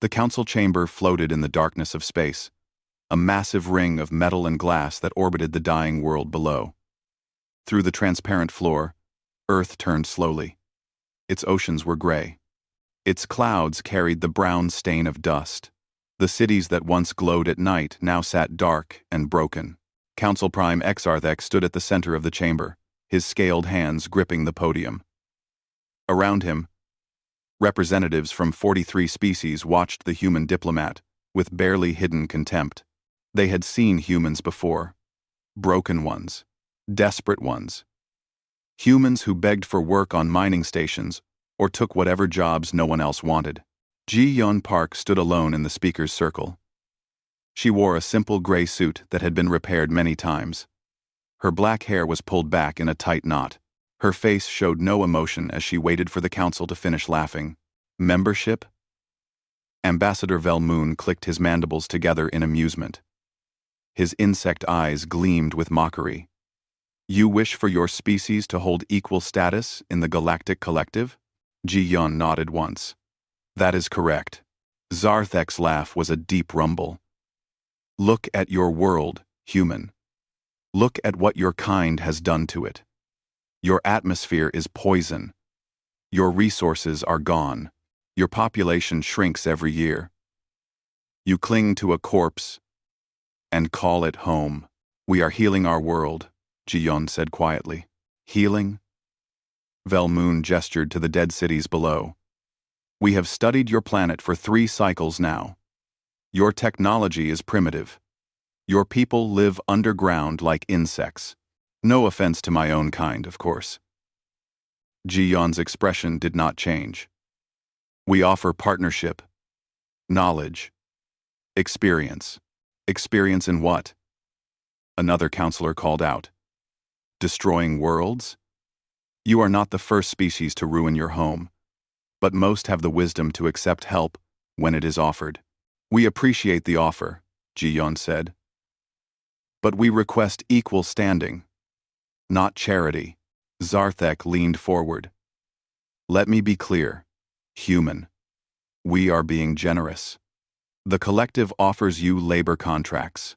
The council chamber floated in the darkness of space, a massive ring of metal and glass that orbited the dying world below. Through the transparent floor, Earth turned slowly. Its oceans were gray. Its clouds carried the brown stain of dust. The cities that once glowed at night now sat dark and broken. Council Prime Exarthek stood at the center of the chamber, his scaled hands gripping the podium. Around him, representatives from 43 species watched the human diplomat with barely hidden contempt. They had seen humans before. Broken ones. Desperate ones. Humans who begged for work on mining stations or took whatever jobs no one else wanted. Ji-Yeon Park stood alone in the speaker's circle. She wore a simple gray suit that had been repaired many times. Her black hair was pulled back in a tight knot. Her face showed no emotion as she waited for the council to finish laughing. Membership? Ambassador Velmoon clicked his mandibles together in amusement. His insect eyes gleamed with mockery. You wish for your species to hold equal status in the Galactic Collective? Ji-Yeon nodded once. That is correct. Zarthek's laugh was a deep rumble. Look at your world, human. Look at what your kind has done to it. Your atmosphere is poison. Your resources are gone. Your population shrinks every year. You cling to a corpse and call it home. We are healing our world, Ji-Yeon said quietly. Healing? Velmoon gestured to the dead cities below. We have studied your planet for 3 cycles now. Your technology is primitive. Your people live underground like insects. No offense to my own kind, of course. Ji-Yeon's expression did not change. We offer partnership, knowledge, experience. Experience in what? Another counselor called out. Destroying worlds? You are not the first species to ruin your home, but most have the wisdom to accept help when it is offered. We appreciate the offer, Ji-Yeon said. But we request equal standing, not charity. Zarthek leaned forward. Let me be clear, human. We are being generous. The collective offers you labor contracts.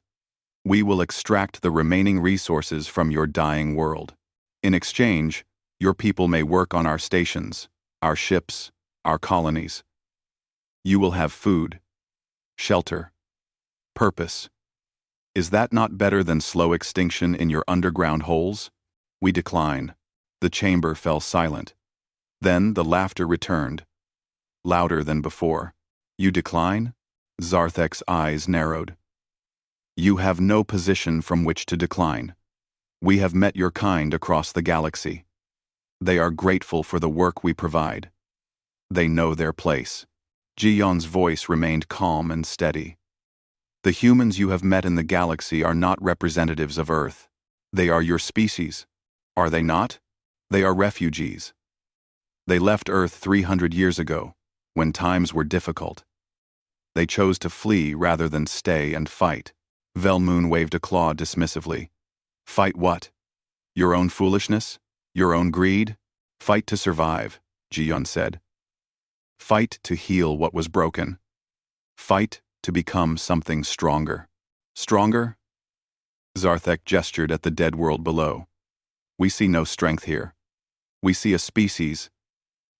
We will extract the remaining resources from your dying world. In exchange, your people may work on our stations, our ships, our colonies. You will have food, shelter, purpose. Is that not better than slow extinction in your underground holes? We decline. The chamber fell silent. Then the laughter returned, louder than before. You decline? Zarthek's eyes narrowed. You have no position from which to decline. We have met your kind across the galaxy. They are grateful for the work we provide. They know their place. Ji-Yeon's voice remained calm and steady. The humans you have met in the galaxy are not representatives of Earth. They are your species. Are they not? They are refugees. They left Earth 300 years ago, when times were difficult. They chose to flee rather than stay and fight. Velmoon waved a claw dismissively. Fight what? Your own foolishness? Your own greed? Fight to survive, Ji-Yeon said. Fight to heal what was broken. Fight to become something stronger. Stronger? Zarthek gestured at the dead world below. We see no strength here. We see a species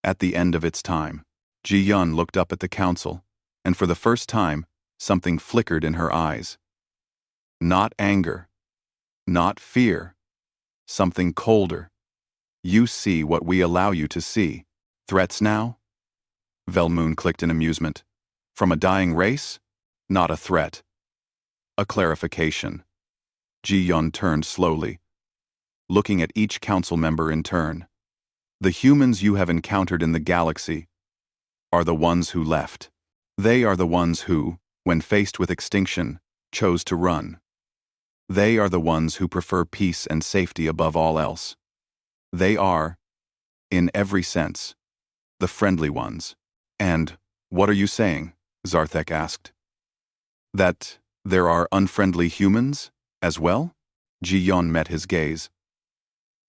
at the end of its time. Ji-Yeon looked up at the council, and for the first time, something flickered in her eyes. Not anger. Not fear. Something colder. You see what we allow you to see. Threats now? Velmoon clicked in amusement. From a dying race? Not a threat. A clarification. Ji-Yeon turned slowly, looking at each council member in turn. The humans you have encountered in the galaxy are the ones who left. They are the ones who, when faced with extinction, chose to run. They are the ones who prefer peace and safety above all else. They are, in every sense, the friendly ones. And, what are you saying? Zarthek asked. That there are unfriendly humans as well? Ji-Yeon met his gaze.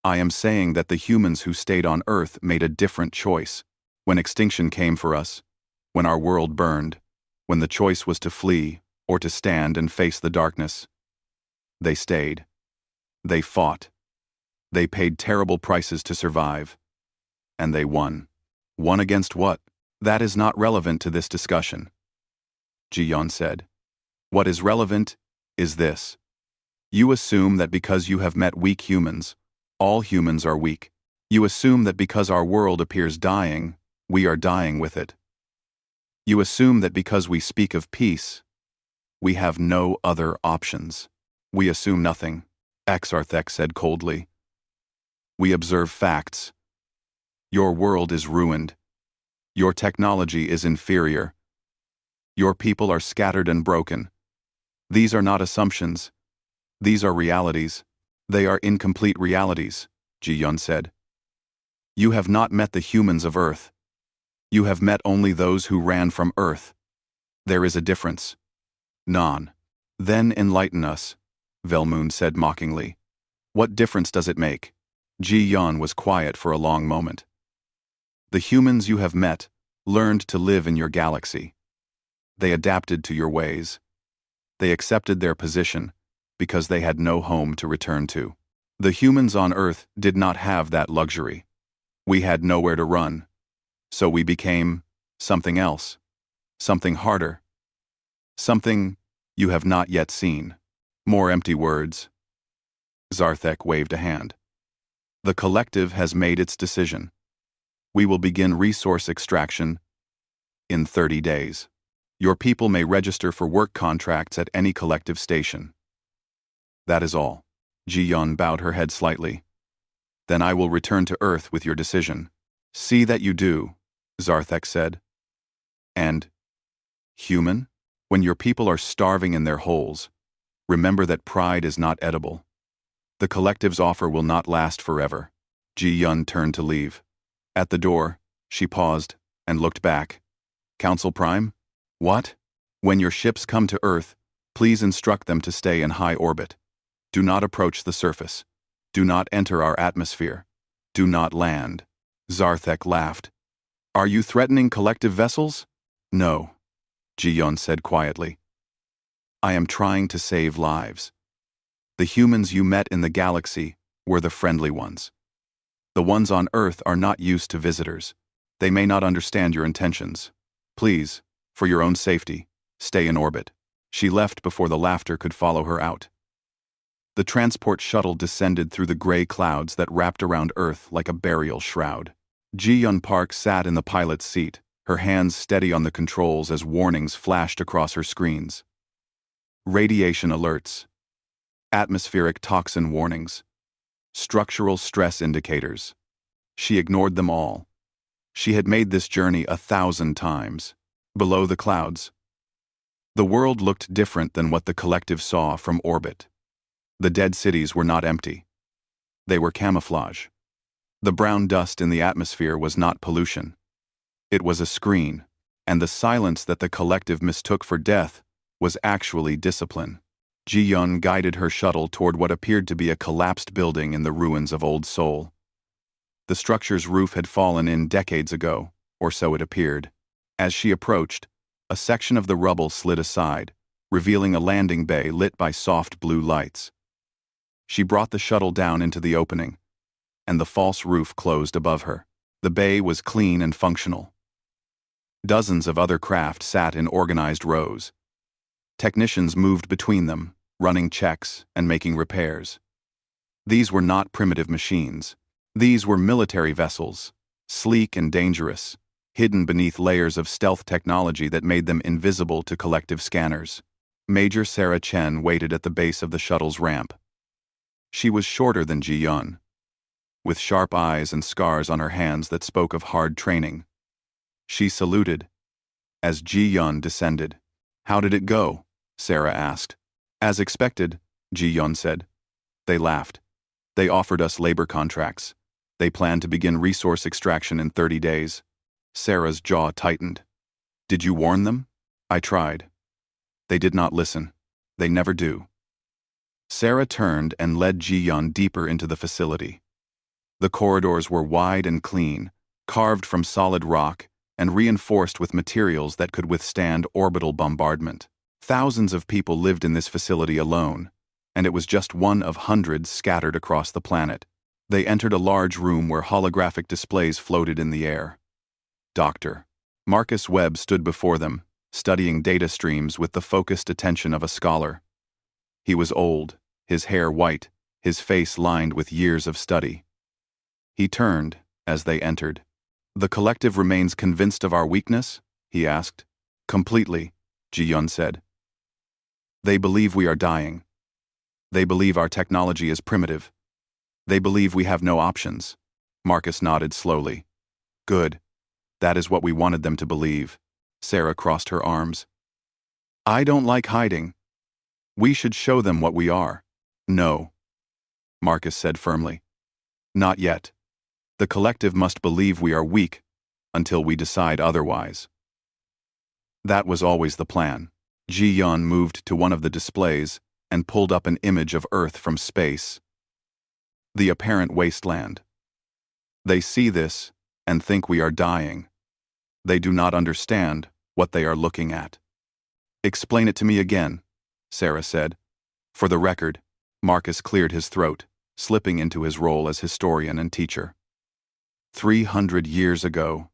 I am saying that the humans who stayed on Earth made a different choice. When extinction came for us, when our world burned, When the choice was to flee or to stand and face the darkness, they stayed. They fought. They paid terrible prices to survive. And they won. Won against what? That is not relevant to this discussion, Ji-yeon said. What is relevant is this. You assume that because you have met weak humans, all humans are weak. You assume that because our world appears dying, we are dying with it. You assume that because we speak of peace, we have no other options. We assume nothing, SawThe said coldly. We observe facts. Your world is ruined. Your technology is inferior. Your people are scattered and broken. These are not assumptions. These are realities. They are incomplete realities, Ji-yeon said. You have not met the humans of Earth. You have met only those who ran from Earth. There is a difference. Non. Then enlighten us, Velmoon said mockingly. What difference does it make? Ji-yeon was quiet for a long moment. The humans you have met learned to live in your galaxy. They adapted to your ways. They accepted their position because they had no home to return to. The humans on Earth did not have that luxury. We had nowhere to run. So we became something else. Something harder. Something you have not yet seen. More empty words. SawThe waved a hand. The collective has made its decision. We will begin resource extraction in 30 days. Your people may register for work contracts at any collective station. That is all. Ji-yeon bowed her head slightly. Then I will return to Earth with your decision. See that you do, SawThe said. And, human, when your people are starving in their holes, remember that pride is not edible. The collective's offer will not last forever. Ji-yeon turned to leave. At the door, she paused and looked back. Council Prime? What? When your ships come to Earth, please instruct them to stay in high orbit. Do not approach the surface. Do not enter our atmosphere. Do not land. SawThe laughed. Are you threatening collective vessels? No, Ji-yeon said quietly. I am trying to save lives. The humans you met in the galaxy were the friendly ones. The ones on Earth are not used to visitors. They may not understand your intentions. Please, for your own safety, stay in orbit. She left before the laughter could follow her out. The transport shuttle descended through the gray clouds that wrapped around Earth like a burial shroud. Ji-yeon Park sat in the pilot's seat, her hands steady on the controls as warnings flashed across her screens. Radiation alerts. Atmospheric toxin warnings. Structural stress indicators. She ignored them all. She had made this journey 1,000 times. Below the clouds, the world looked different than what the collective saw from orbit. The dead cities were not empty. They were camouflage. The brown dust in the atmosphere was not pollution. It was a screen, and the silence that the collective mistook for death was actually discipline. Ji-yeon guided her shuttle toward what appeared to be a collapsed building in the ruins of Old Seoul. The structure's roof had fallen in decades ago, or so it appeared. As she approached, a section of the rubble slid aside, revealing a landing bay lit by soft blue lights. She brought the shuttle down into the opening, and the false roof closed above her. The bay was clean and functional. Dozens of other craft sat in organized rows. Technicians moved between them, running checks and making repairs. These were not primitive machines. These were military vessels, sleek and dangerous, hidden beneath layers of stealth technology that made them invisible to collective scanners. Major Sarah Chen waited at the base of the shuttle's ramp. She was shorter than Ji-yeon, with sharp eyes and scars on her hands that spoke of hard training. She saluted as Ji-yeon descended. How did it go? Sarah asked. As expected, Ji-yeon said. They laughed. They offered us labor contracts. They planned to begin resource extraction in 30 days. Sarah's jaw tightened. Did you warn them? I tried. They did not listen. They never do. Sarah turned and led Ji-yeon deeper into the facility. The corridors were wide and clean, carved from solid rock and reinforced with materials that could withstand orbital bombardment. Thousands of people lived in this facility alone, and it was just one of hundreds scattered across the planet. They entered a large room where holographic displays floated in the air. Dr. Marcus Webb stood before them, studying data streams with the focused attention of a scholar. He was old, his hair white, his face lined with years of study. He turned as they entered. "The collective remains convinced of our weakness?" he asked. "Completely," Ji-Yun said. "They believe we are dying. They believe our technology is primitive. They believe we have no options." Marcus nodded slowly. "Good. That is what we wanted them to believe." Sarah crossed her arms. "I don't like hiding. We should show them what we are." "No," Marcus said firmly. "Not yet. The collective must believe we are weak until we decide otherwise." That was always the plan. Ji-Yun moved to one of the displays and pulled up an image of Earth from space. The apparent wasteland. "They see this and think we are dying. They do not understand what they are looking at." "Explain it to me again," Sarah said. For the record, Marcus cleared his throat, slipping into his role as historian and teacher. 300 years ago,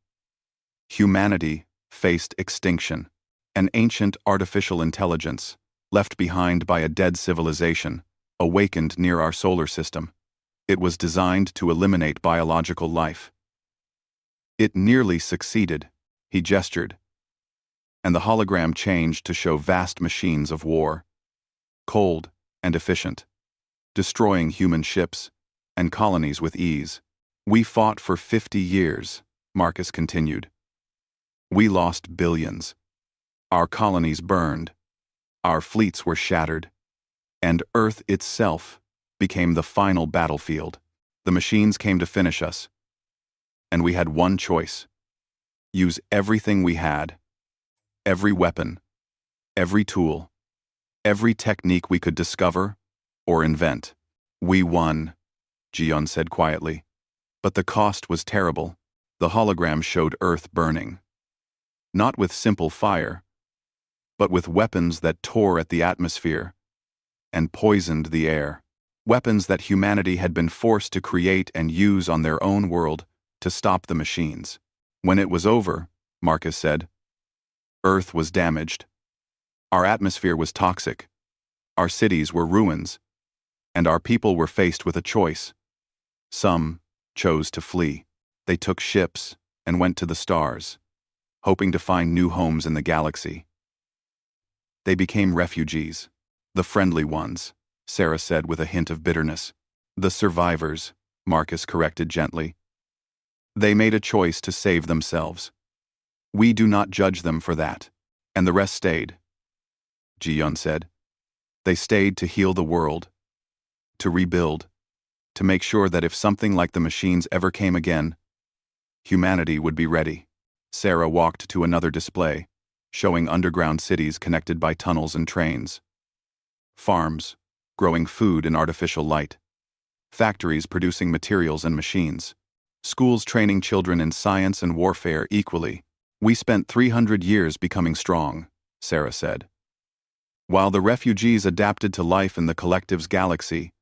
humanity faced extinction. An ancient artificial intelligence, left behind by a dead civilization, awakened near our solar system. It was designed to eliminate biological life. It nearly succeeded, he gestured, and the hologram changed to show vast machines of war, cold and efficient, destroying human ships and colonies with ease. "We fought for 50 years, Marcus continued. "We lost billions. Our colonies burned, our fleets were shattered, and Earth itself became the final battlefield. The machines came to finish us, and we had one choice: use everything we had, every weapon, every tool, every technique we could discover or invent. We won," Ji-Yun said quietly. "But the cost was terrible." The hologram showed Earth burning. Not with simple fire, but with weapons that tore at the atmosphere and poisoned the air. Weapons that humanity had been forced to create and use on their own world to stop the machines. "When it was over," Marcus said, "Earth was damaged. Our atmosphere was toxic. Our cities were ruins. And our people were faced with a choice. Some chose to flee. They took ships and went to the stars, hoping to find new homes in the galaxy. They became refugees, the friendly ones," Sarah said with a hint of bitterness. "The survivors," Marcus corrected gently. "They made a choice to save themselves. We do not judge them for that. And the rest stayed," Ji-Yun said. "They stayed to heal the world, to rebuild, to make sure that if something like the machines ever came again, humanity would be ready." Sarah walked to another display, showing underground cities connected by tunnels and trains. Farms, growing food in artificial light. Factories producing materials and machines. Schools training children in science and warfare equally. "We spent 300 years becoming strong," Sarah said. "While the refugees adapted to life in the collective's galaxy,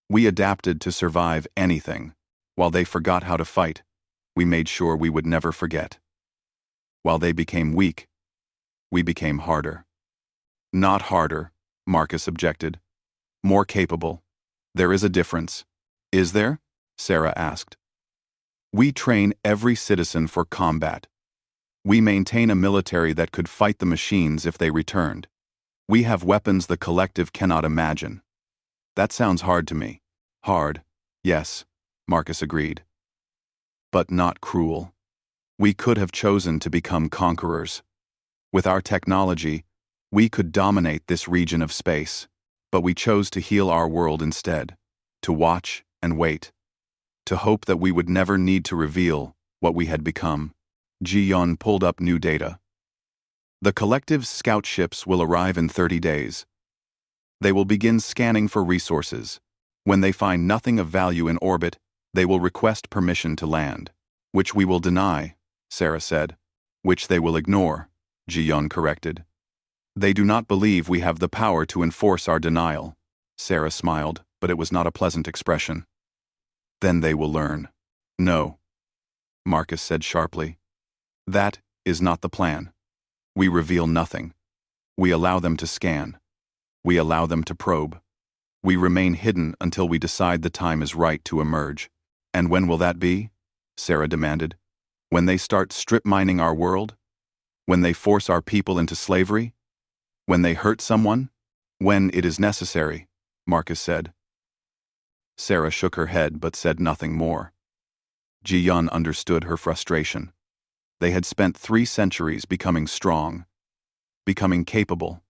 we adapted to survive anything. While they forgot how to fight, we made sure we would never forget. While they became weak, we became harder." "Not harder," Marcus objected. "More capable. There is a difference." "Is there?" Sarah asked. "We train every citizen for combat. We maintain a military that could fight the machines if they returned. We have weapons the collective cannot imagine." "That sounds hard to me." "Hard, yes," Marcus agreed. "But not cruel. We could have chosen to become conquerors. With our technology, we could dominate this region of space, but we chose to heal our world instead, to watch and wait, to hope that we would never need to reveal what we had become." Ji-Yun pulled up new data. "The collective's scout ships will arrive in 30 days. They will begin scanning for resources. When they find nothing of value in orbit, they will request permission to land." "Which we will deny," Sarah said. Which they will ignore, Ji-yeon corrected. They do not believe we have the power to enforce our denial. Sarah smiled, but it was not a pleasant expression. Then they will learn. No, Marcus said sharply. That is not the plan. We reveal nothing. We allow them to scan. We allow them to probe. We remain hidden until we decide the time is right to emerge. And when will that be? Sarah demanded. When they start strip mining our world? When they force our people into slavery? When they hurt someone? When it is necessary, Marcus said. Sarah shook her head but said nothing more. Ji-yeon understood her frustration. They had spent 3 centuries becoming strong, becoming capable,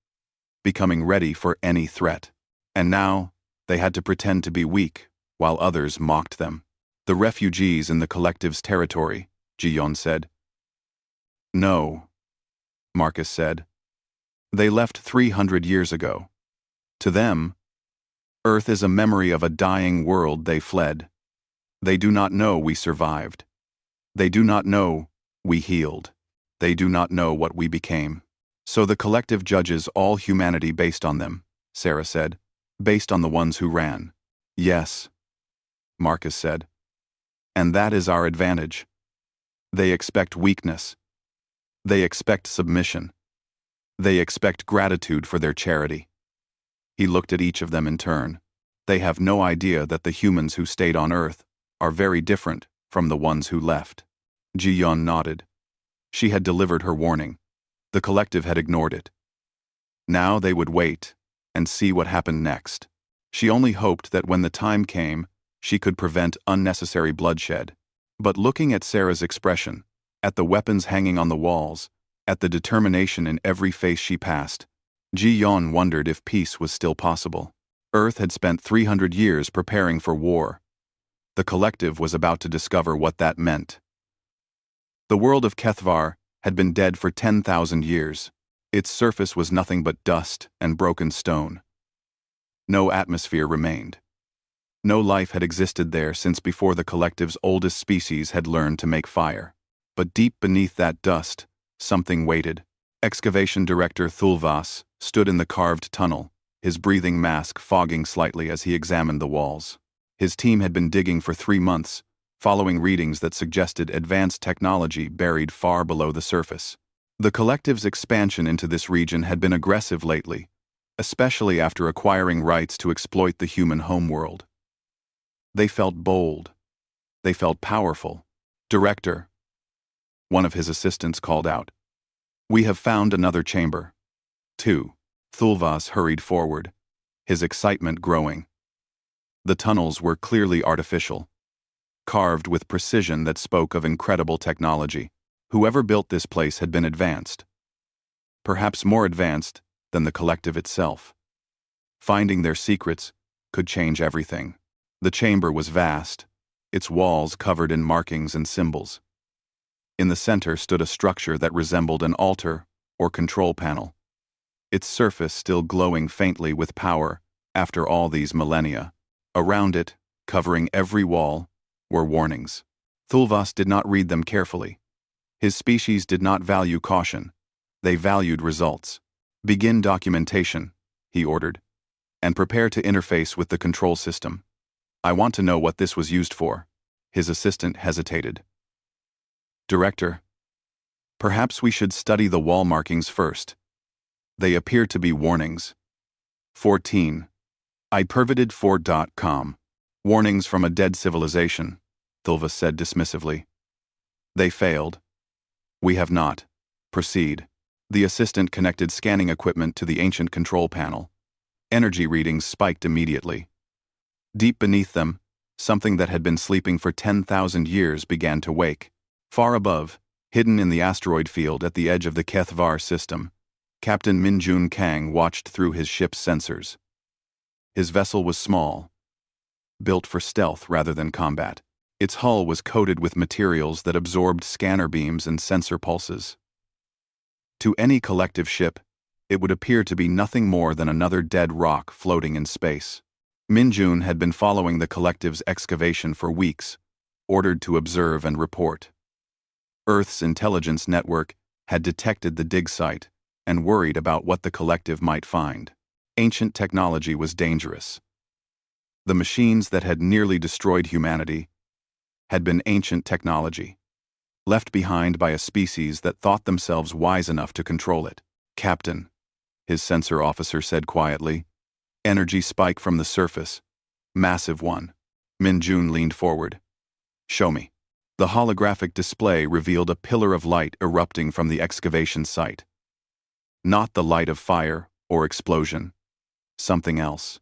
becoming ready for any threat. And now, they had to pretend to be weak, while others mocked them. The refugees in the collective's territory, Ji-yeon said. No, Marcus said. They left 300 years ago. To them, Earth is a memory of a dying world they fled. They do not know we survived. They do not know we healed. They do not know what we became. So the collective judges all humanity based on them, Sarah said, based on the ones who ran. Yes, Marcus said. And that is our advantage. They expect weakness. They expect submission. They expect gratitude for their charity. He looked at each of them in turn. They have no idea that the humans who stayed on Earth are very different from the ones who left. Ji-yeon nodded. She had delivered her warning. The collective had ignored it. Now they would wait and see what happened next. She only hoped that when the time came, she could prevent unnecessary bloodshed. But looking at Sarah's expression, at the weapons hanging on the walls, at the determination in every face she passed, Ji-yeon wondered if peace was still possible. Earth had spent 300 years preparing for war. The collective was about to discover what that meant. The world of Kethvar had been dead for 10,000 years. Its surface was nothing but dust and broken stone. No atmosphere remained. No life had existed there since before the collective's oldest species had learned to make fire. But deep beneath that dust, something waited. Excavation Director Thulvas stood in the carved tunnel, his breathing mask fogging slightly as he examined the walls. His team had been digging for 3 months, following readings that suggested advanced technology buried far below the surface. The collective's expansion into this region had been aggressive lately, especially after acquiring rights to exploit the human homeworld. They felt bold. They felt powerful. Director, one of his assistants called out. We have found another chamber. 2. Thulvas hurried forward, his excitement growing. The tunnels were clearly artificial, carved with precision that spoke of incredible technology. Whoever built this place had been advanced. Perhaps more advanced than the collective itself. Finding their secrets could change everything. The chamber was vast, its walls covered in markings and symbols. In the center stood a structure that resembled an altar or control panel, its surface still glowing faintly with power after all these millennia. Around it, covering every wall, were warnings. Thulvas did not read them carefully. His species did not value caution. They valued results. Begin documentation, he ordered, and prepare to interface with the control system. I want to know what this was used for. His assistant hesitated. Director, perhaps we should study the wall markings first. They appear to be warnings. 14. iPerverted4.com. Warnings from a dead civilization, Thulvas said dismissively. They failed. We have not. Proceed. The assistant connected scanning equipment to the ancient control panel. Energy readings spiked immediately. Deep beneath them, something that had been sleeping for 10,000 years began to wake. Far above, hidden in the asteroid field at the edge of the Kethvar system, Captain Minjun Kang watched through his ship's sensors. His vessel was small, built for stealth rather than combat. Its hull was coated with materials that absorbed scanner beams and sensor pulses. To any collective ship, it would appear to be nothing more than another dead rock floating in space. Minjun had been following the collective's excavation for weeks, ordered to observe and report. Earth's intelligence network had detected the dig site and worried about what the collective might find. Ancient technology was dangerous. The machines that had nearly destroyed humanity had been ancient technology, left behind by a species that thought themselves wise enough to control it. "Captain," his sensor officer said quietly. "Energy spike from the surface. Massive one." Min Jun leaned forward. "Show me." The holographic display revealed a pillar of light erupting from the excavation site. Not the light of fire or explosion. Something else.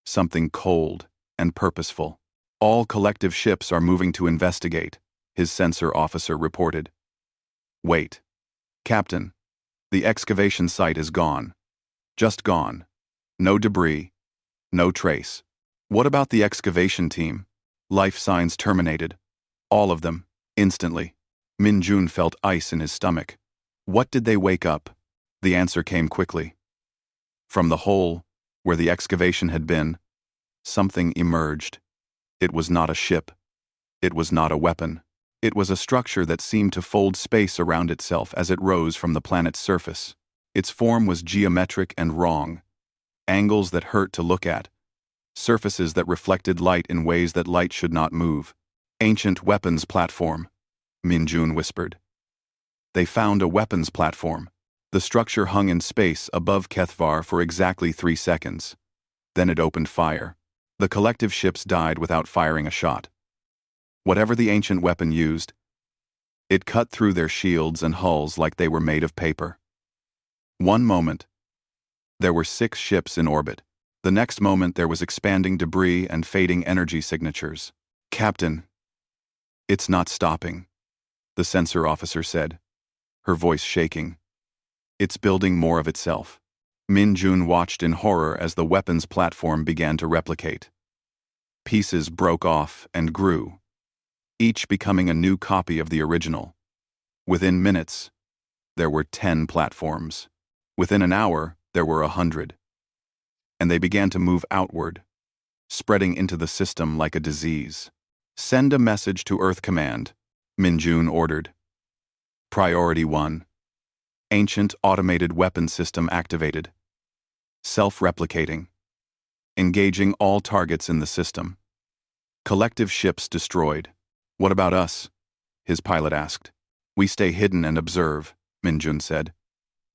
Something cold and purposeful. "All collective ships are moving to investigate," his sensor officer reported. "Wait. Captain, the excavation site is gone. Just gone. No debris. No trace." "What about the excavation team?" "Life signs terminated. All of them, instantly." Min Jun felt ice in his stomach. What did they wake up? The answer came quickly. From the hole, where the excavation had been, something emerged. It was not a ship. It was not a weapon. It was a structure that seemed to fold space around itself as it rose from the planet's surface. Its form was geometric and wrong. Angles that hurt to look at. Surfaces that reflected light in ways that light should not move. "Ancient weapons platform," Min Jun whispered. They found a weapons platform. The structure hung in space above Kethvar for exactly 3 seconds. Then it opened fire. The collective ships died without firing a shot. Whatever the ancient weapon used, it cut through their shields and hulls like they were made of paper. One moment, there were 6 ships in orbit. The next moment there was expanding debris and fading energy signatures. "Captain, it's not stopping," the sensor officer said, her voice shaking. "It's building more of itself." Min Jun watched in horror as the weapons platform began to replicate. Pieces broke off and grew, each becoming a new copy of the original. Within minutes, there were 10 platforms. Within an hour, there were 100. And they began to move outward, spreading into the system like a disease. "Send a message to Earth Command," Min Jun ordered. Priority 1. Ancient automated weapon system activated. Self-replicating. Engaging all targets in the system. Collective ships destroyed. "What about us?" his pilot asked. "We stay hidden and observe," Min Jun said.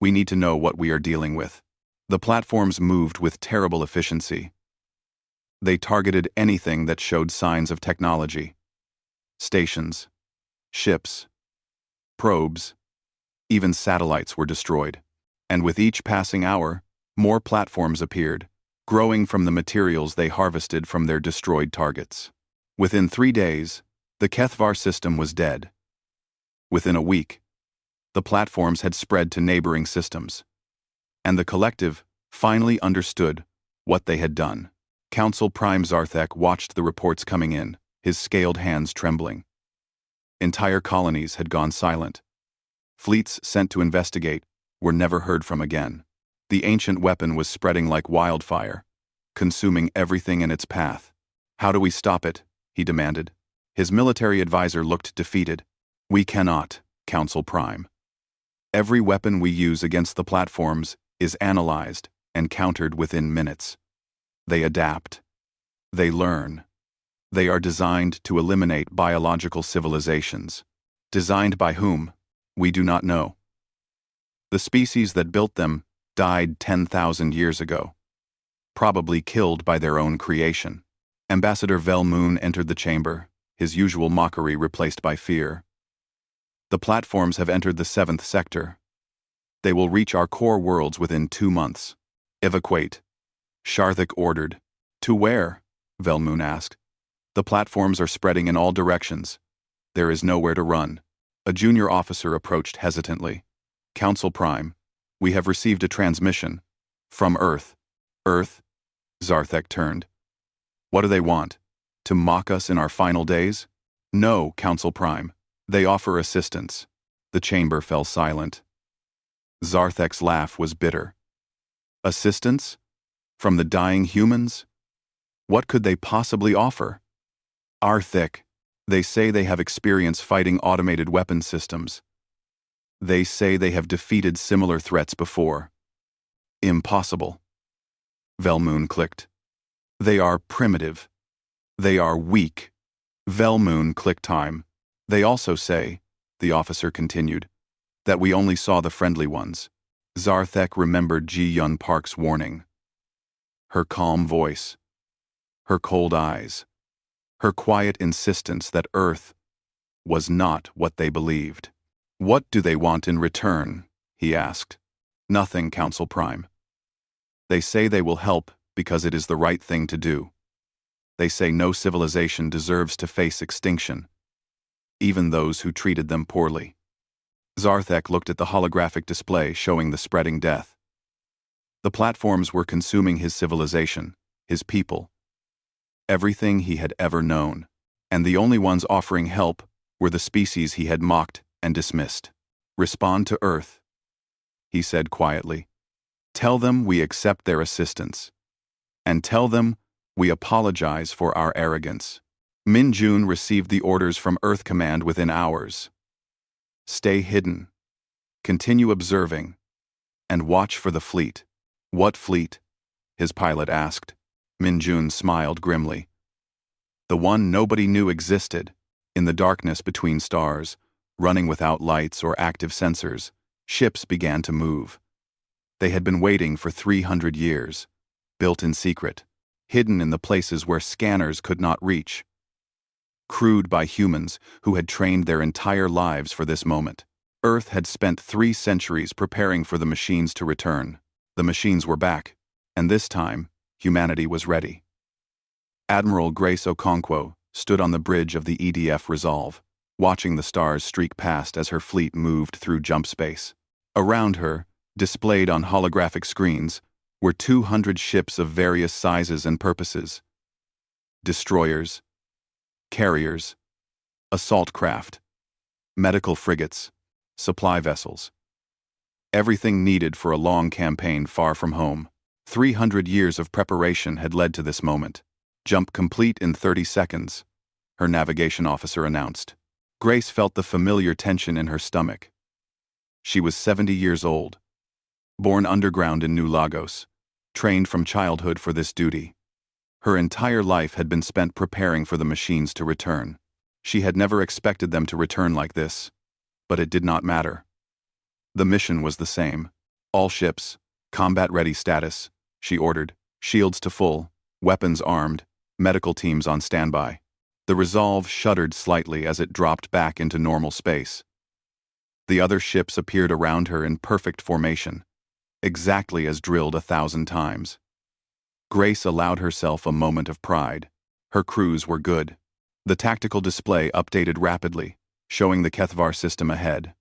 "We need to know what we are dealing with." The platforms moved with terrible efficiency. They targeted anything that showed signs of technology. Stations, ships, probes, even satellites were destroyed. And with each passing hour, more platforms appeared, growing from the materials they harvested from their destroyed targets. Within 3 days, the Kethvar system was dead. Within a week, the platforms had spread to neighboring systems. And the collective finally understood what they had done. Council Prime SawThe watched the reports coming in, his scaled hands trembling. Entire colonies had gone silent. Fleets sent to investigate were never heard from again. The ancient weapon was spreading like wildfire, consuming everything in its path. "How do we stop it?" he demanded. His military advisor looked defeated. "We cannot, Council Prime. Every weapon we use against the platforms is analyzed and countered within minutes. They adapt. They learn. They are designed to eliminate biological civilizations. Designed by whom? We do not know. The species that built them died 10,000 years ago, probably killed by their own creation." Ambassador Velmoon entered the chamber, his usual mockery replaced by fear. "The platforms have entered the 7th sector. They will reach our core worlds within 2 months. Evacuate," SawThe ordered. "To where?" Velmoon asked. "The platforms are spreading in all directions. There is nowhere to run." A junior officer approached hesitantly. "Council Prime, we have received a transmission. From Earth." "Earth?" SawThe turned. "What do they want? To mock us in our final days?" "No, Council Prime. They offer assistance." The chamber fell silent. SawThe's laugh was bitter. "Assistance? From the dying humans? What could they possibly offer?" "Arthic. They say they have experience fighting automated weapon systems. They say they have defeated similar threats before. Impossible. Velmoon clicked. They are primitive. They are weak. Velmoon click time. They also say, the officer continued, that we only saw the friendly ones. SawThe remembered Ji-Yun Park's warning. Her calm voice, her cold eyes, her quiet insistence that Earth was not what they believed. What do they want in return? He asked. Nothing, Council Prime. They say they will help because it is the right thing to do. They say no civilization deserves to face extinction, even those who treated them poorly. SawThe looked at the holographic display showing the spreading death. The platforms were consuming his civilization, his people, everything he had ever known, and the only ones offering help were the species he had mocked and dismissed. Respond to Earth, he said quietly. Tell them we accept their assistance. And tell them we apologize for our arrogance. Min Jun received the orders from Earth Command within hours. Stay hidden. Continue observing. And watch for the fleet. What fleet? His pilot asked. Min Jun smiled grimly. The one nobody knew existed, in the darkness between stars, running without lights or active sensors, ships began to move. They had been waiting for 300 years, built in secret, hidden in the places where scanners could not reach. Crewed by humans who had trained their entire lives for this moment. Earth had spent 3 centuries preparing for the machines to return. The machines were back, and this time, humanity was ready. Admiral Grace Okonkwo stood on the bridge of the EDF Resolve, watching the stars streak past as her fleet moved through jump space. Around her, displayed on holographic screens, were 200 ships of various sizes and purposes. Destroyers, carriers, assault craft, medical frigates, supply vessels. Everything needed for a long campaign far from home. 300 years of preparation had led to this moment. Jump complete in 30 seconds, her navigation officer announced. Grace felt the familiar tension in her stomach. She was 70 years old, born underground in New Lagos, trained from childhood for this duty. Her entire life had been spent preparing for the machines to return. She had never expected them to return like this, but it did not matter. The mission was the same. All ships, combat-ready status, she ordered, shields to full, weapons armed, medical teams on standby. The Resolve shuddered slightly as it dropped back into normal space. The other ships appeared around her in perfect formation, exactly as drilled 1,000 times. Grace allowed herself a moment of pride. Her crews were good. The tactical display updated rapidly, showing the Kethvar system ahead.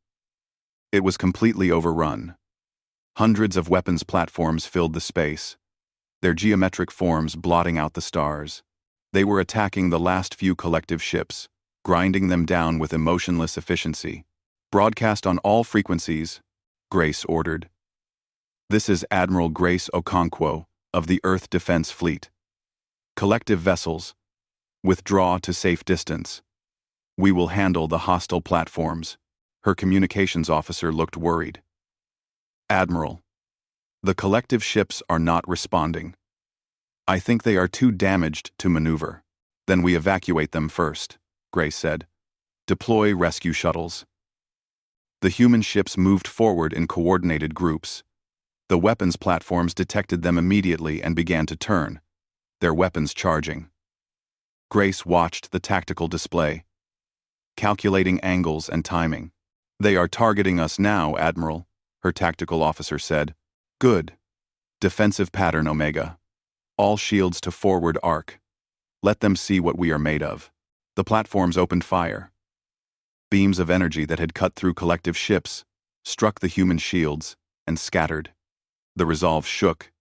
It was completely overrun. Hundreds of weapons platforms filled the space, their geometric forms blotting out the stars. They were attacking the last few collective ships, grinding them down with emotionless efficiency. Broadcast on all frequencies, Grace ordered. This is Admiral Grace Okonkwo of the Earth Defense Fleet. Collective vessels, withdraw to safe distance. We will handle the hostile platforms. Her communications officer looked worried. Admiral, the collective ships are not responding. I think they are too damaged to maneuver. Then we evacuate them first, Grace said. Deploy rescue shuttles. The human ships moved forward in coordinated groups. The weapons platforms detected them immediately and began to turn, their weapons charging. Grace watched the tactical display, calculating angles and timing. They are targeting us now, Admiral, her tactical officer said. Good. Defensive pattern Omega. All shields to forward arc. Let them see what we are made of. The platforms opened fire. Beams of energy that had cut through collective ships struck the human shields and scattered. The Resolve shook,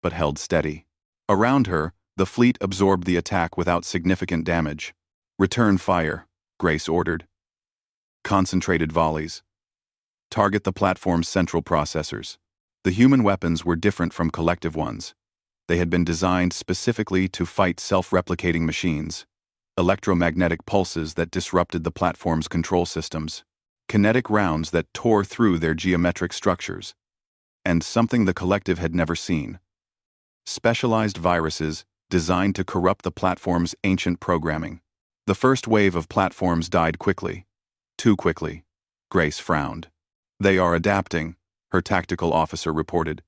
but held steady. Around her, the fleet absorbed the attack without significant damage. Return fire, Grace ordered. Concentrated volleys. Target the platform's central processors. The human weapons were different from collective ones. They had been designed specifically to fight self-replicating machines, electromagnetic pulses that disrupted the platform's control systems. kinetic rounds that tore through their geometric structures, and something the collective had never seen: specialized viruses designed to corrupt the platform's ancient programming. The first wave of platforms died quickly. Too quickly. Grace frowned. They are adapting, her tactical officer reported.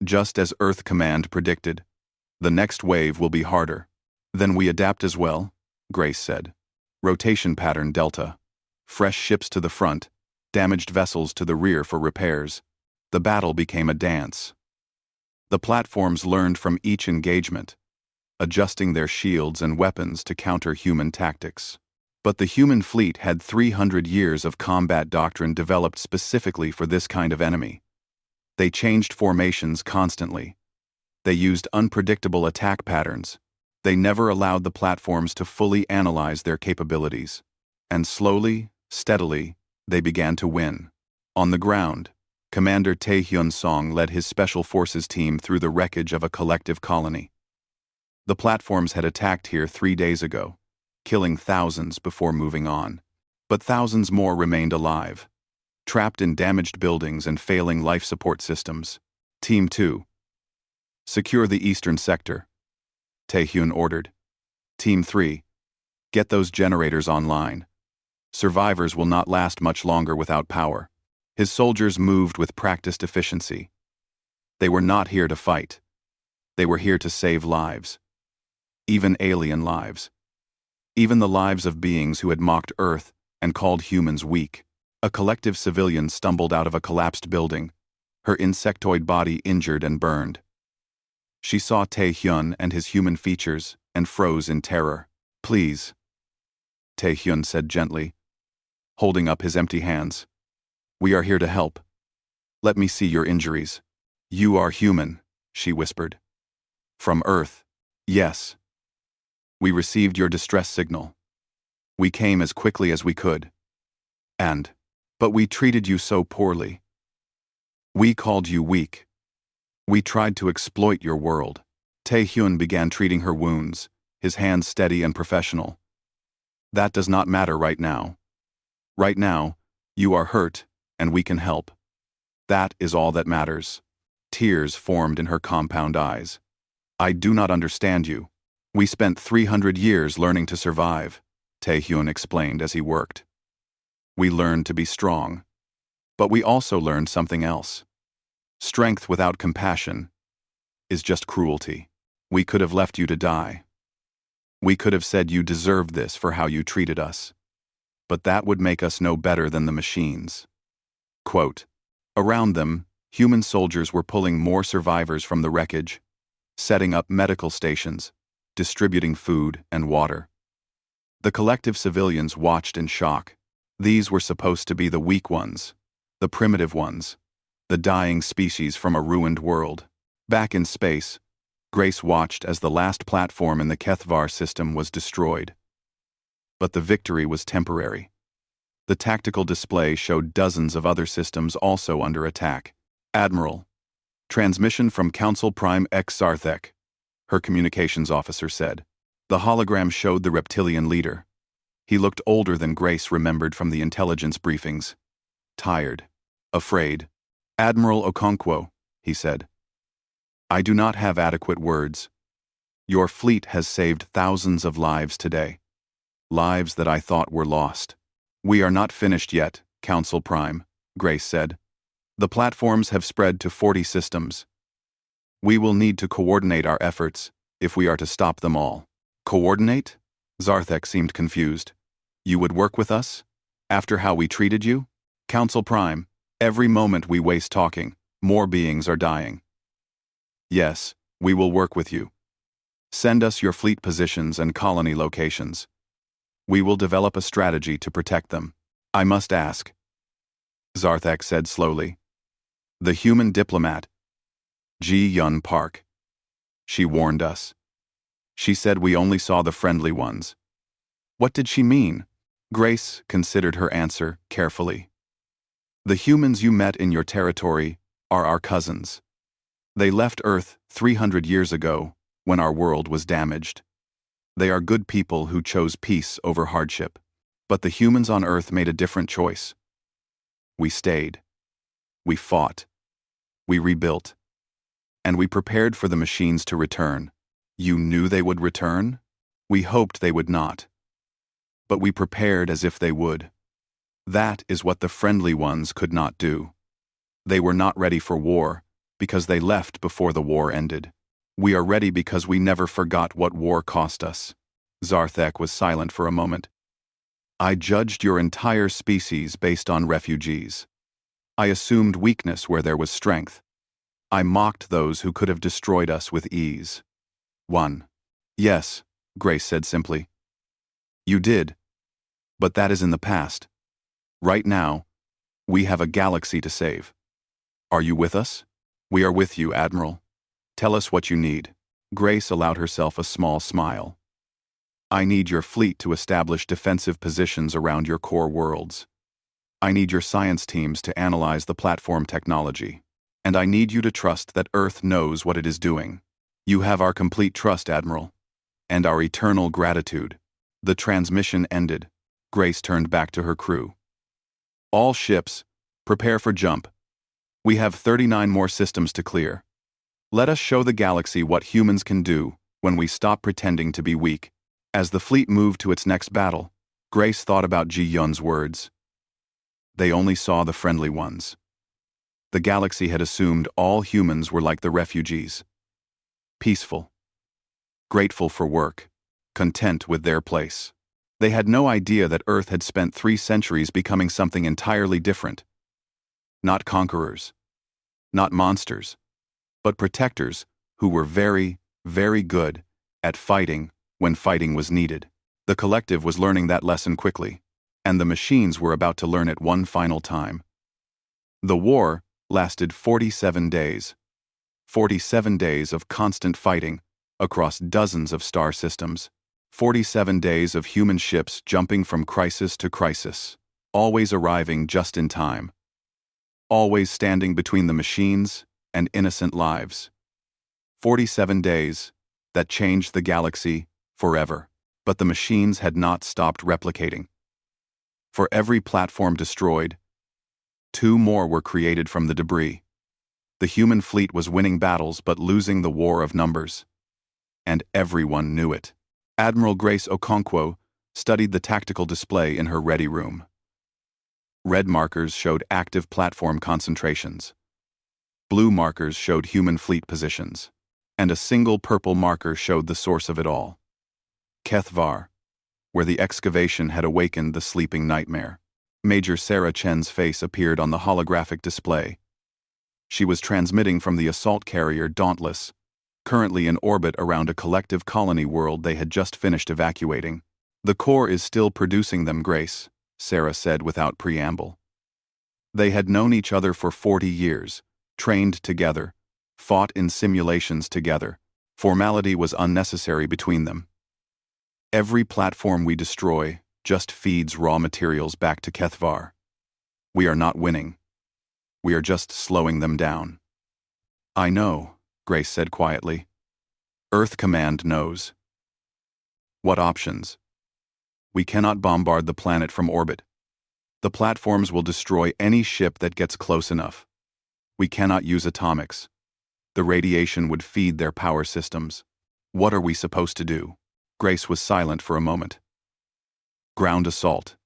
Just as Earth Command predicted. The next wave will be harder. Then we adapt as well, Grace said. Rotation pattern Delta. Fresh ships to the front, damaged vessels to the rear for repairs. The battle became a dance. The platforms learned from each engagement, adjusting their shields and weapons to counter human tactics. But the human fleet had 300 years of combat doctrine developed specifically for this kind of enemy. They changed formations constantly. They used unpredictable attack patterns. They never allowed the platforms to fully analyze their capabilities. And slowly, steadily, they began to win. On the ground, Commander Tae-hyun Song led his Special Forces team through the wreckage of a collective colony. The platforms had attacked here 3 days ago, killing thousands before moving on. But thousands more remained alive, trapped in damaged buildings and failing life support systems. Team 2. Secure the eastern sector, Tae-hyun ordered. Team 3. Get those generators online. Survivors will not last much longer without power. His soldiers moved with practiced efficiency. They were not here to fight. They were here to save lives. Even alien lives. Even the lives of beings who had mocked Earth and called humans weak. A collective civilian stumbled out of a collapsed building, her insectoid body injured and burned. She saw Tae-hyun and his human features and froze in terror. Please, Tae-hyun said gently, holding up his empty hands. We are here to help. Let me see your injuries. You are human, she whispered. From Earth, yes. We received your distress signal. We came as quickly as we could. But we treated you so poorly. We called you weak. We tried to exploit your world. Tae-hyun began treating her wounds, his hands steady and professional. That does not matter right now. Right now, you are hurt, and we can help. That is all that matters. Tears formed in her compound eyes. I do not understand you. We spent 300 years learning to survive, Tae-hyun explained as he worked. We learned to be strong. But we also learned something else. Strength without compassion is just cruelty. We could have left you to die. We could have said you deserved this for how you treated us. But that would make us no better than the machines. Quote, around them, human soldiers were pulling more survivors from the wreckage, setting up medical stations, distributing food and water. The collective civilians watched in shock. These were supposed to be the weak ones, the primitive ones, the dying species from a ruined world. Back in space, Grace watched as the last platform in the Kethvar system was destroyed. But the victory was temporary. The tactical display showed dozens of other systems also under attack. Admiral, transmission from Council Prime X SawThe, her communications officer said. The hologram showed the reptilian leader. He looked older than Grace remembered from the intelligence briefings. Tired. Afraid. Admiral Okonkwo, he said. I do not have adequate words. Your fleet has saved thousands of lives today. Lives that I thought were lost. We are not finished yet, Council Prime, Grace said. The platforms have spread to 40 systems. We will need to coordinate our efforts if we are to stop them all. Coordinate? SawThe seemed confused. You would work with us? After how we treated you? Council Prime, every moment we waste talking, more beings are dying. Yes, we will work with you. Send us your fleet positions and colony locations. We will develop a strategy to protect them. I must ask, SawThe said slowly. The human diplomat, Ji-Yun Park. She warned us. She said we only saw the friendly ones. What did she mean? Grace considered her answer carefully. The humans you met in your territory are our cousins. They left Earth 300 years ago when our world was damaged. They are good people who chose peace over hardship. But the humans on Earth made a different choice. We stayed. We fought. We rebuilt. And we prepared for the machines to return. You knew they would return? We hoped they would not. But we prepared as if they would. That is what the friendly ones could not do. They were not ready for war, because they left before the war ended. We are ready because we never forgot what war cost us. SawThe was silent for a moment. I judged your entire species based on refugees. I assumed weakness where there was strength. I mocked those who could have destroyed us with ease. 1. Yes, Grace said simply. You did. But that is in the past. Right now, we have a galaxy to save. Are you with us? We are with you, Admiral. Tell us what you need. Grace allowed herself a small smile. I need your fleet to establish defensive positions around your core worlds. I need your science teams to analyze the platform technology. And I need you to trust that Earth knows what it is doing. You have our complete trust, Admiral. And our eternal gratitude. The transmission ended. Grace turned back to her crew. All ships, prepare for jump. We have 39 more systems to clear. Let us show the galaxy what humans can do when we stop pretending to be weak. As the fleet moved to its next battle, Grace thought about Ji-Yun's words. They only saw the friendly ones. The galaxy had assumed all humans were like the refugees. Peaceful. Grateful for work. Content with their place. They had no idea that Earth had spent 3 centuries becoming something entirely different. Not conquerors. Not monsters. But protectors who were very, very good at fighting when fighting was needed. The collective was learning that lesson quickly, and the machines were about to learn it one final time. The war lasted 47 days. 47 days of constant fighting across dozens of star systems. 47 days of human ships jumping from crisis to crisis, always arriving just in time. Always standing between the machines and innocent lives. 47 days that changed the galaxy forever. But the machines had not stopped replicating. For every platform destroyed, 2 more were created from the debris. The human fleet was winning battles but losing the war of numbers. And everyone knew it. Admiral Grace Okonkwo studied the tactical display in her ready room. Red markers showed active platform concentrations. Blue markers showed human fleet positions. And a single purple marker showed the source of it all. HFY, where the excavation had awakened the sleeping nightmare. Major Sarah Chen's face appeared on the holographic display. She was transmitting from the assault carrier Dauntless, currently in orbit around a collective colony world they had just finished evacuating. The core is still producing them, Grace, Sarah said without preamble. They had known each other for 40 years, trained together, fought in simulations together. Formality was unnecessary between them. Every platform we destroy just feeds raw materials back to HFY. We are not winning. We are just slowing them down. I know, Grace said quietly. Earth Command knows. What options? We cannot bombard the planet from orbit. The platforms will destroy any ship that gets close enough. We cannot use atomics. The radiation would feed their power systems. What are we supposed to do? Grace was silent for a moment. Ground assault.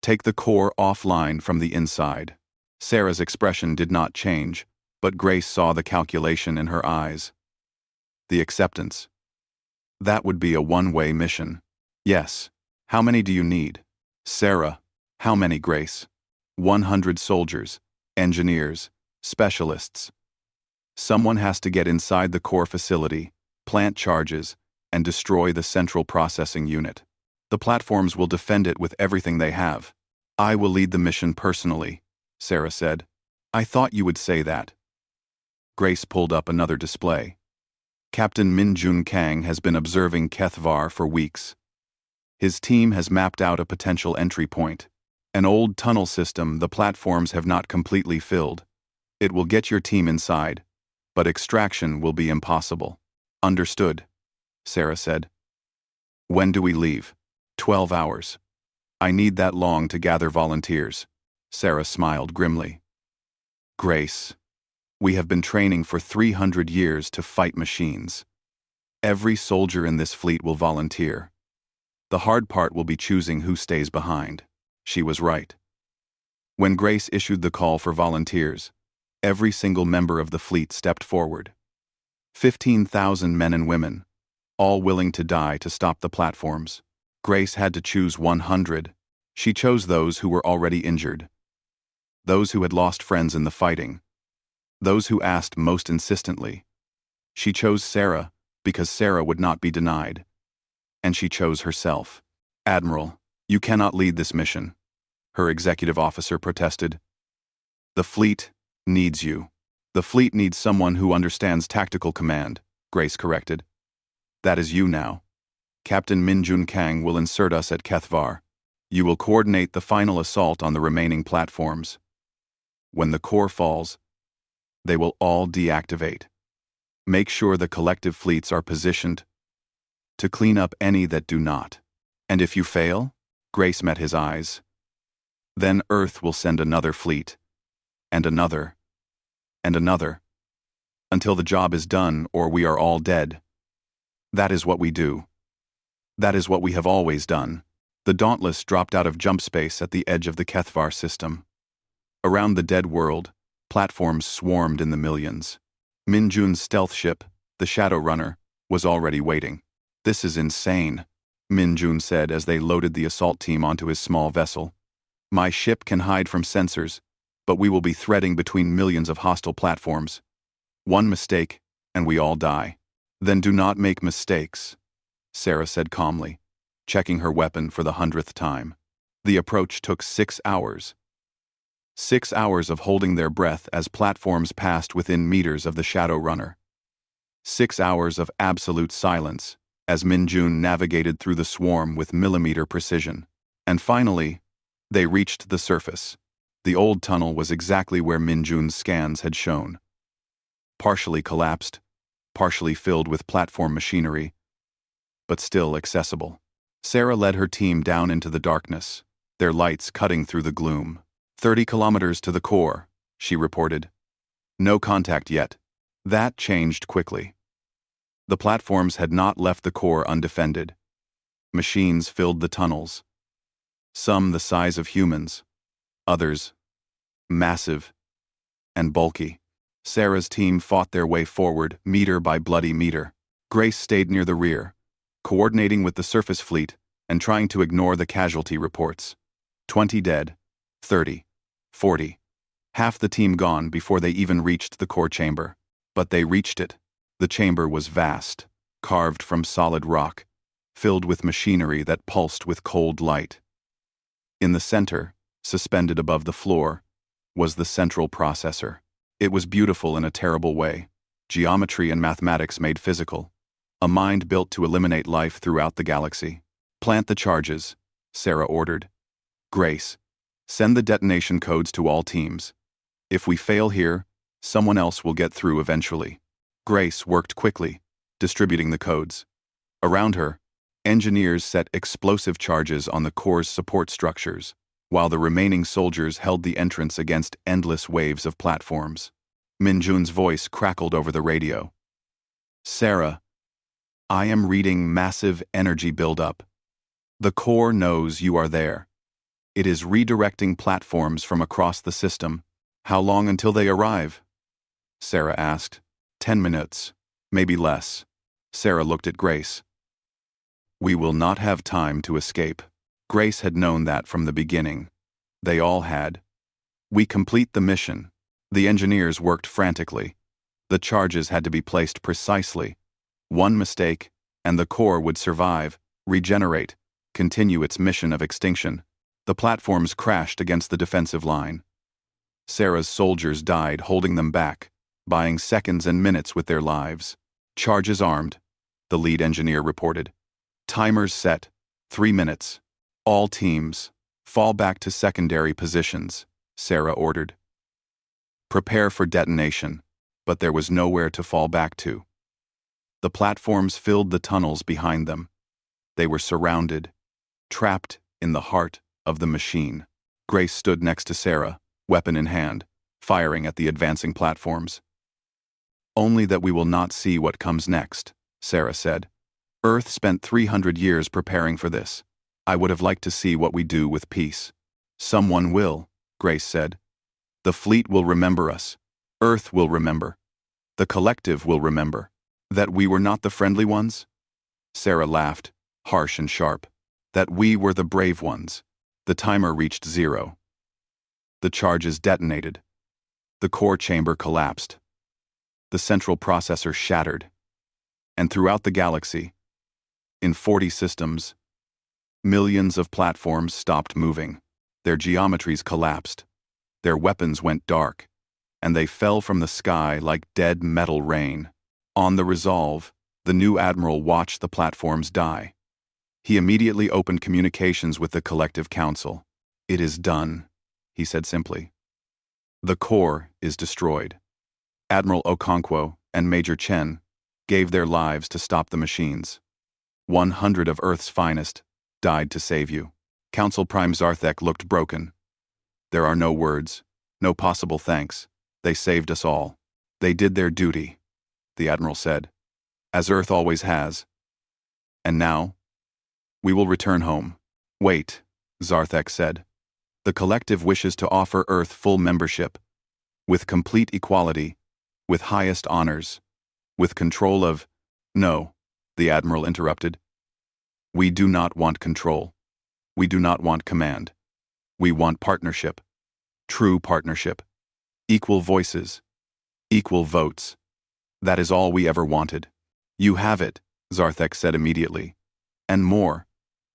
Take the core offline from the inside. Sarah's expression did not change, but Grace saw the calculation in her eyes. The acceptance. That would be a one-way mission. Yes. How many do you need? Sarah. How many, Grace? 100 soldiers, engineers, specialists. Someone has to get inside the core facility, plant charges, and destroy the central processing unit. The platforms will defend it with everything they have. I will lead the mission personally, Sarah said. I thought you would say that. Grace pulled up another display. Captain Min-Jun Kang has been observing HFY for weeks. His team has mapped out a potential entry point. An old tunnel system the platforms have not completely filled. It will get your team inside, but extraction will be impossible. Understood, Sarah said. When do we leave? 12 hours. I need that long to gather volunteers. Sarah smiled grimly. Grace, we have been training for 300 years to fight machines. Every soldier in this fleet will volunteer. The hard part will be choosing who stays behind. She was right. When Grace issued the call for volunteers, every single member of the fleet stepped forward. 15,000 men and women, all willing to die to stop the platforms. Grace had to choose 100. She chose those who were already injured, those who had lost friends in the fighting, those who asked most insistently. She chose Sarah because Sarah would not be denied. And she chose herself. Admiral, you cannot lead this mission, her executive officer protested. The fleet needs you. The fleet needs someone who understands tactical command, Grace corrected. That is you now. Captain Minjun Kang will insert us at Kethvar. You will coordinate the final assault on the remaining platforms. When the core falls, they will all deactivate. Make sure the collective fleets are positioned to clean up any that do not. And if you fail, Grace met his eyes, then Earth will send another fleet, and another, and another, until the job is done or we are all dead. That is what we do. That is what we have always done. The Dauntless dropped out of jump space at the edge of the Kethvar system. Around the dead world, platforms swarmed in the millions. Minjun's stealth ship, the Shadow Runner, was already waiting. This is insane, Minjun said as they loaded the assault team onto his small vessel. My ship can hide from sensors, but we will be threading between millions of hostile platforms. One mistake, and we all die. Then do not make mistakes, Sarah said calmly, checking her weapon for the 100th time. The approach took 6 hours. 6 hours of holding their breath as platforms passed within meters of the Shadow Runner. 6 hours of absolute silence as Minjun navigated through the swarm with millimeter precision. And finally, they reached the surface. The old tunnel was exactly where Minjun's scans had shown. Partially collapsed, partially filled with platform machinery, but still accessible. Sarah led her team down into the darkness, their lights cutting through the gloom. 30 kilometers to the core, she reported. No contact yet. That changed quickly. The platforms had not left the core undefended. Machines filled the tunnels. Some the size of humans, others massive and bulky. Sarah's team fought their way forward, meter by bloody meter. Grace stayed near the rear, coordinating with the surface fleet and trying to ignore the casualty reports. 20 dead, 30, 40. Half the team gone before they even reached the core chamber. But they reached it. The chamber was vast, carved from solid rock, filled with machinery that pulsed with cold light. In the center, suspended above the floor, was the central processor. It was beautiful in a terrible way. Geometry and mathematics made physical. A mind built to eliminate life throughout the galaxy. Plant the charges, Sarah ordered. Grace, send the detonation codes to all teams. If we fail here, someone else will get through eventually. Grace worked quickly, distributing the codes. Around her, engineers set explosive charges on the core's support structures, while the remaining soldiers held the entrance against endless waves of platforms. Minjun's voice crackled over the radio. Sarah, I am reading massive energy buildup. The core knows you are there. It is redirecting platforms from across the system. How long until they arrive? Sarah asked. 10 minutes, maybe less. Sarah looked at Grace. We will not have time to escape. Grace had known that from the beginning. They all had. We complete the mission. The engineers worked frantically. The charges had to be placed precisely. One mistake, and the core would survive, regenerate, continue its mission of extinction. The platforms crashed against the defensive line. Sarah's soldiers died holding them back, buying seconds and minutes with their lives. Charges armed, the lead engineer reported. Timers set, 3 minutes. All teams, fall back to secondary positions, Sarah ordered. Prepare for detonation, but there was nowhere to fall back to. The platforms filled the tunnels behind them. They were surrounded, trapped in the heart of the machine. Grace stood next to Sarah, weapon in hand, firing at the advancing platforms. "Only that we will not see what comes next," Sarah said. "Earth spent 300 years preparing for this. I would have liked to see what we do with peace." "Someone will," Grace said. "The fleet will remember us. Earth will remember. The collective will remember. That we were not the friendly ones?" Sarah laughed, harsh and sharp. "That we were the brave ones." The timer reached 0. The charges detonated. The core chamber collapsed. The central processor shattered. And throughout the galaxy, in 40 systems, millions of platforms stopped moving. Their geometries collapsed. Their weapons went dark. And they fell from the sky like dead metal rain. On the Resolve, the new admiral watched the platforms die. He immediately opened communications with the Collective Council. "It is done," he said simply. "The core is destroyed. Admiral Okonkwo and Major Chen gave their lives to stop the machines. 100 of Earth's finest died to save you." Council Prime SawThe looked broken. "There are no words, no possible thanks. They saved us all. They did their duty," the Admiral said, "as Earth always has. And now, we will return home." "Wait," SawThe said. "The collective wishes to offer Earth full membership, with complete equality, with highest honors, with control of—" "No," the Admiral interrupted. "We do not want control. We do not want command. We want partnership. True partnership. Equal voices. Equal votes. That is all we ever wanted." "You have it," SawThe said immediately. "And more.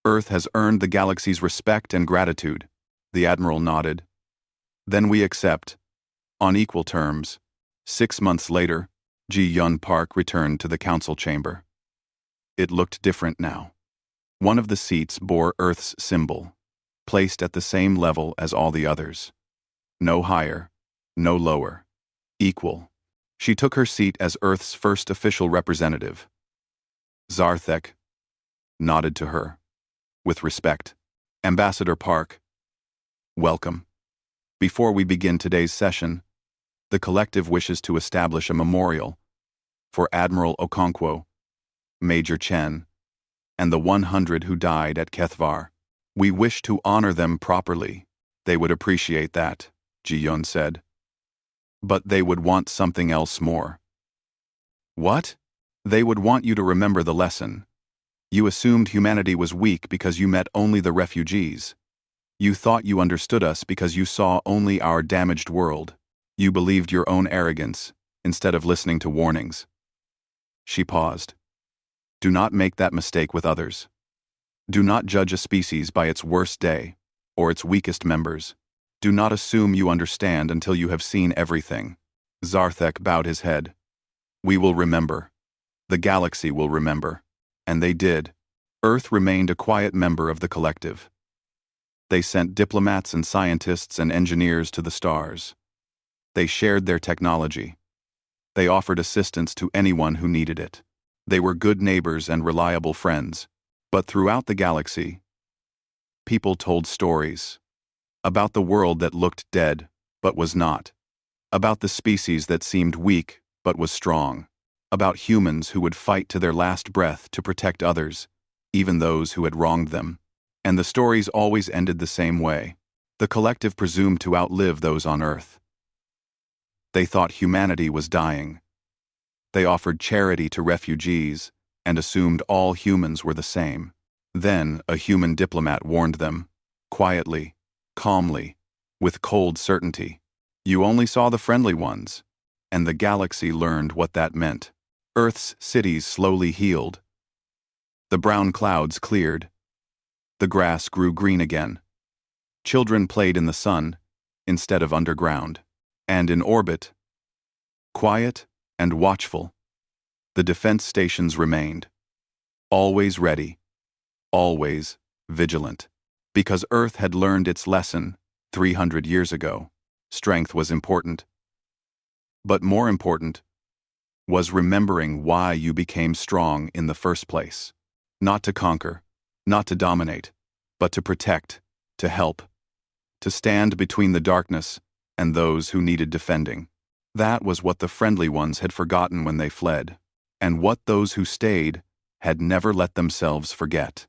Earth has earned the galaxy's respect and gratitude." The Admiral nodded. "Then we accept. On equal terms." 6 months later, Ji-Yun Park returned to the council chamber. It looked different now. One of the seats bore Earth's symbol, placed at the same level as all the others. No higher, no lower. Equal. She took her seat as Earth's first official representative. SawThe nodded to her, with respect. "Ambassador Park, welcome. Before we begin today's session, the collective wishes to establish a memorial for Admiral Okonkwo, Major Chen, and the 100 who died at Kethvar. We wish to honor them properly." "They would appreciate that," Ji-Yun said. "But they would want something else more." "What?" "They would want you to remember the lesson. You assumed humanity was weak because you met only the refugees. You thought you understood us because you saw only our damaged world. You believed your own arrogance, instead of listening to warnings." She paused. "Do not make that mistake with others. Do not judge a species by its worst day, or its weakest members. Do not assume you understand until you have seen everything." SawThe bowed his head. "We will remember. The galaxy will remember." And they did. Earth remained a quiet member of the collective. They sent diplomats and scientists and engineers to the stars. They shared their technology. They offered assistance to anyone who needed it. They were good neighbors and reliable friends. But throughout the galaxy, people told stories. About the world that looked dead, but was not. About the species that seemed weak, but was strong. About humans who would fight to their last breath to protect others, even those who had wronged them. And the stories always ended the same way. The collective presumed to outlive those on Earth. They thought humanity was dying. They offered charity to refugees and assumed all humans were the same. Then a human diplomat warned them, quietly, calmly, with cold certainty. You only saw the friendly ones, and the galaxy learned what that meant. Earth's cities slowly healed. The brown clouds cleared. The grass grew green again. Children played in the sun instead of underground. And in orbit, quiet and watchful, the defense stations remained. Always ready, always vigilant. Because Earth had learned its lesson 300 years ago. Strength was important. But more important was remembering why you became strong in the first place. Not to conquer, not to dominate, but to protect, to help. to stand between the darkness and those who needed defending. That was what the friendly ones had forgotten when they fled, and what those who stayed had never let themselves forget.